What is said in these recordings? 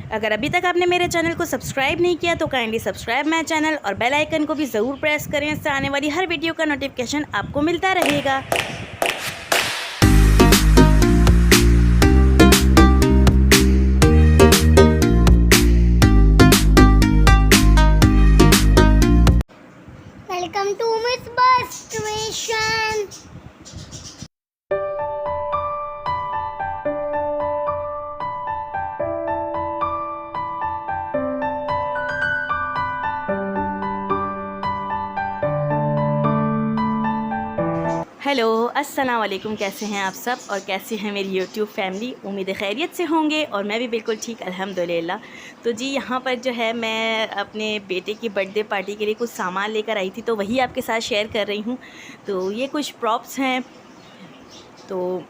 अगर अभी तक आपने मेरे चैनल को सब्सक्राइब नहीं किया तो काइंडली सब्सक्राइब माय चैनल और बेल आइकन को भी ज़रूर प्रेस करें। इससे आने वाली हर वीडियो का नोटिफिकेशन आपको मिलता रहेगा। Welcome to miss bus station. Hello अस्सलाम वालेकुम, कैसे हैं आप सब और कैसे हैं मेरी यूट्यूब फैमिली। उम्मीद खैरियत से होंगे और मैं भी बिल्कुल ठीक अल्हम्दुलिल्लाह। तो जी यहाँ पर जो है मैं अपने बेटे की बर्थडे पार्टी के लिए कुछ सामान लेकर आई थी, तो वही आपके साथ शेयर कर रही हूँ। तो ये कुछ प्रॉप्स हैं। तो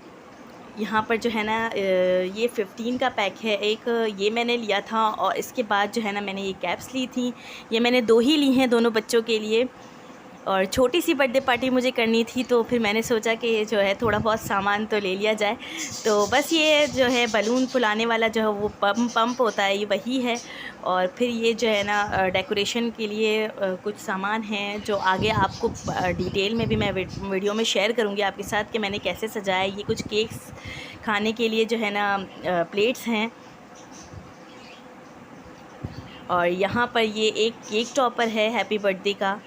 यहाँ पर जो है ना ये 15 का पैक है एक, ये मैंने लिया था। और इसके बाद जो है ना मैंने ये कैप्स ली थी। ये मैंने 2 ही ली हैं दोनों बच्चों के लिए। और छोटी सी बर्थडे पार्टी मुझे करनी थी, तो फिर मैंने सोचा कि जो है थोड़ा बहुत सामान तो ले लिया जाए। तो बस ये जो है बलून फुलाने वाला जो है वो पंप होता है, ये वही है। और फिर ये जो है ना डेकोरेशन के लिए कुछ सामान हैं जो आगे आपको डिटेल में भी मैं वीडियो में शेयर करूँगी आपके साथ कि मैंने कैसे सजाया। ये कुछ केक्स खाने के लिए जो है ना प्लेट्स हैं। और यहाँ पर ये एक केक टॉपर है हैप्पी बर्थडे का।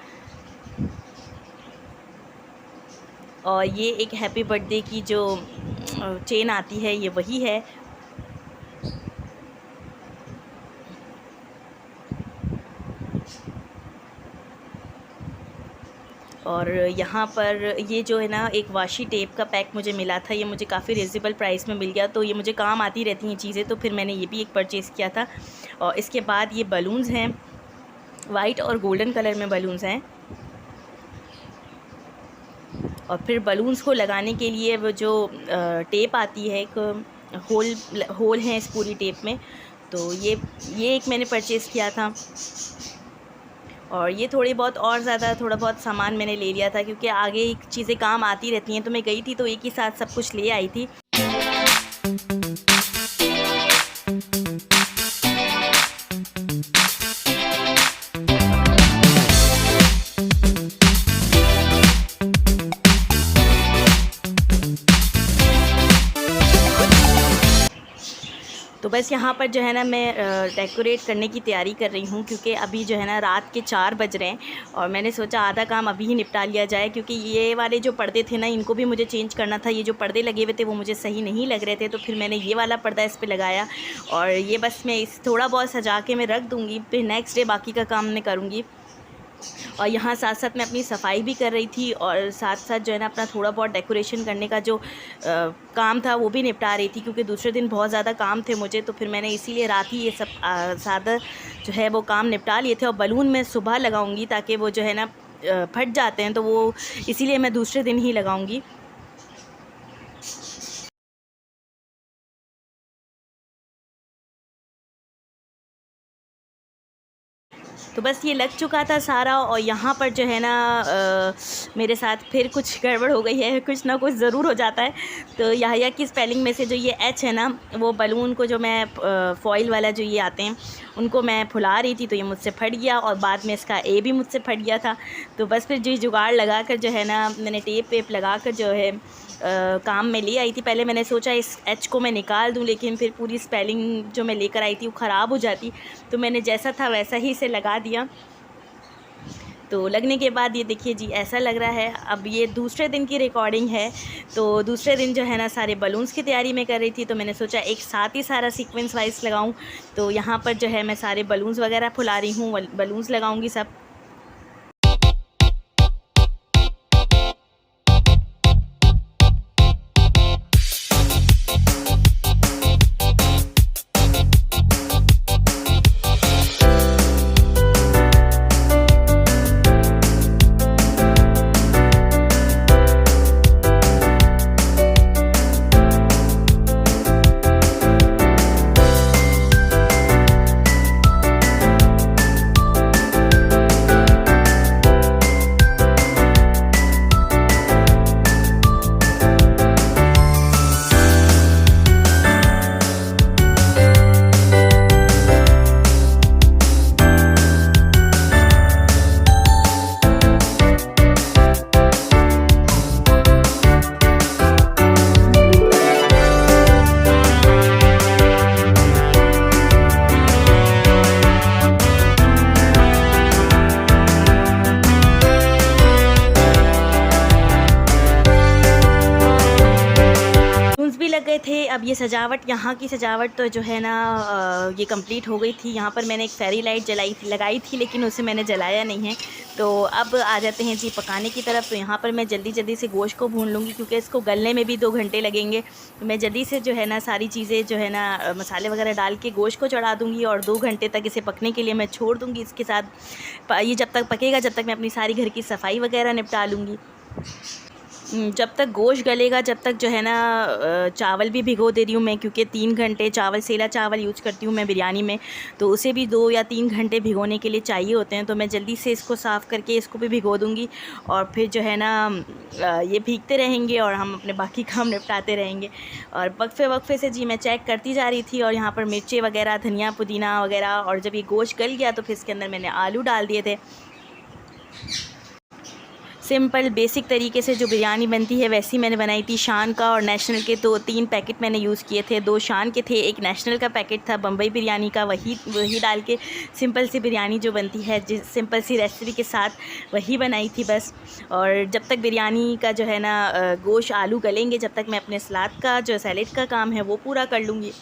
और ये एक हैप्पी बर्थडे की जो चेन आती है, ये वही है। और यहाँ पर ये जो है ना एक वाशी टेप का पैक मुझे मिला था, ये मुझे काफ़ी रिजनेबल प्राइस में मिल गया। तो ये मुझे काम आती रहती हैं चीज़ें, तो फिर मैंने ये भी एक परचेज़ किया था। और इसके बाद ये बलून्स हैं, वाइट और गोल्डन कलर में बलून्स हैं। और फिर बलून्स को लगाने के लिए वो जो टेप आती है, एक होल हैं इस पूरी टेप में। तो ये एक मैंने परचेज़ किया था। और ये थोड़ी बहुत और ज़्यादा थोड़ा बहुत सामान मैंने ले लिया था, क्योंकि आगे चीज़ें काम आती रहती हैं। तो मैं गई थी तो एक ही साथ सब कुछ ले आई थी। तो बस यहाँ पर जो है ना मैं डेकोरेट करने की तैयारी कर रही हूँ, क्योंकि अभी जो है ना रात के 4 बज रहे हैं। और मैंने सोचा आधा काम अभी ही निपटा लिया जाए, क्योंकि ये वाले जो पर्दे थे ना इनको भी मुझे चेंज करना था। ये जो पर्दे लगे हुए थे वो मुझे सही नहीं लग रहे थे, तो फिर मैंने ये वाला पर्दा इस पर लगाया। और ये बस मैं इस थोड़ा बहुत सजा के मैं रख दूँगी, फिर नेक्स्ट डे बाकी का काम मैं करूँगी। और यहाँ साथ साथ मैं अपनी सफाई भी कर रही थी, और साथ साथ जो है ना अपना थोड़ा बहुत डेकोरेशन करने का जो काम था वो भी निपटा रही थी, क्योंकि दूसरे दिन बहुत ज़्यादा काम थे मुझे। तो फिर मैंने इसीलिए रात ही ये सब सादा जो है वो काम निपटा लिए थे। और बलून मैं सुबह लगाऊंगी, ताकि वो जो है ना फट जाते हैं, तो वो इसीलिए मैं दूसरे दिन ही लगाऊंगी। तो बस ये लग चुका था सारा। और यहाँ पर जो है ना मेरे साथ फिर कुछ गड़बड़ हो गई है, कुछ ना कुछ ज़रूर हो जाता है। तो याहिया की स्पेलिंग में से जो ये एच है ना, वो बलून को जो मैं फॉइल वाला जो ये आते हैं उनको मैं फुला रही थी, तो ये मुझसे फट गया। और बाद में इसका ए भी मुझसे फट गया था। तो बस फिर जो जुगाड़ लगा कर जो है ना मैंने टेप वेप लगा कर जो है काम में ले आई थी। पहले मैंने सोचा इस एच को मैं निकाल दूं, लेकिन फिर पूरी स्पेलिंग जो मैं लेकर आई थी वो ख़राब हो जाती। तो मैंने जैसा था वैसा ही इसे लगा दिया। तो लगने के बाद ये देखिए जी ऐसा लग रहा है। अब ये दूसरे दिन की रिकॉर्डिंग है। तो दूसरे दिन जो है ना सारे बलून्स की तैयारी मैं कर रही थी, तो मैंने सोचा एक साथ ही सारा सीक्वेंस वाइज लगाऊं। तो यहाँ पर जो है मैं सारे बलून्स वगैरह फुला रही हूँ, बलून्स लगाऊंगी सब। गए थे। अब ये सजावट, यहाँ की सजावट तो जो है ना ये कंप्लीट हो गई थी। यहाँ पर मैंने एक फेरी लाइट लगाई थी, लेकिन उसे मैंने जलाया नहीं है। तो अब आ जाते हैं जी पकाने की तरफ। तो यहाँ पर मैं जल्दी से गोश्त को भून लूँगी, क्योंकि इसको गलने में भी 2 घंटे लगेंगे। तो मैं जल्दी से जो है ना सारी चीज़ें जो है ना मसाले वगैरह डाल के गोश्त को चढ़ा दूँगी, और 2 घंटे तक इसे पकने के लिए मैं छोड़ दूँगी। इसके साथ ये जब तक पकेगा, जब तक मैं अपनी सारी घर की सफाई वगैरह निपटा लूँगी। जब तक गोश्त गलेगा, जब तक जो है ना चावल भी भिगो दे रही हूँ मैं, क्योंकि 3 घंटे चावल, सेला चावल यूज़ करती हूँ मैं बिरयानी में, तो उसे भी 2 या 3 घंटे भिगोने के लिए चाहिए होते हैं। तो मैं जल्दी से इसको साफ़ करके इसको भी भिगो दूँगी, और फिर जो है ना ये भीगते रहेंगे और हम अपने बाकी काम निपटाते रहेंगे। और वक्फे से जी मैं चेक करती जा रही थी, और यहाँ पर मिर्ची वगैरह, धनिया पुदीना वगैरह, और जब ये गोश्त गल गया तो फिर इसके अंदर मैंने आलू डाल दिए थे। सिंपल बेसिक तरीके से जो बिरयानी बनती है वैसी मैंने बनाई थी। शान का और नेशनल के तो 3 पैकेट मैंने यूज़ किए थे। 2 शान के थे, 1 नेशनल का पैकेट था बम्बई बिरयानी का। वही डाल के सिंपल सी बिरयानी जो बनती है, जिस सिंपल सी रेसिपी के साथ, वही बनाई थी बस। और जब तक बिरयानी का जो है ना गोश्त आलू गलेंगे, जब तक मैं अपने सलाद का जो सैलेड का काम है वो पूरा कर लूँगी।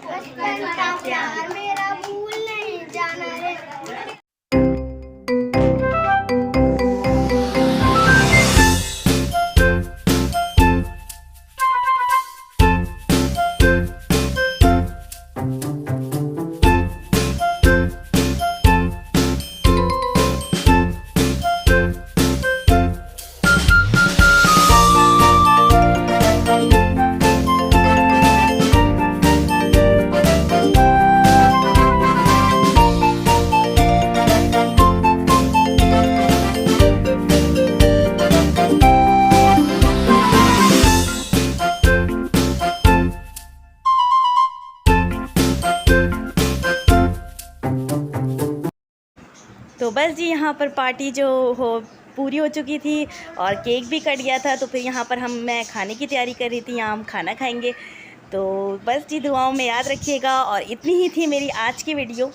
बचपन का प्यार मेरा भूल नहीं जाना रे। तो बस जी यहाँ पर पार्टी जो हो पूरी हो चुकी थी और केक भी कट गया था। तो फिर यहाँ पर मैं खाने की तैयारी कर रही थी, यहाँ हम खाना खाएंगे। तो बस जी दुआओं में याद रखिएगा। और इतनी ही थी मेरी आज की वीडियो।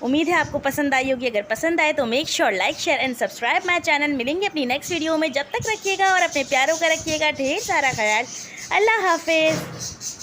उम्मीद है आपको पसंद आई होगी। अगर पसंद आए तो make sure like share and subscribe my channel. मिलेंगे अपनी नेक्स्ट वीडियो में। जब तक रखिएगा और अपने प्यारों का रखिएगा ढेर सारा ख्याल। अल्लाह हाफिज़।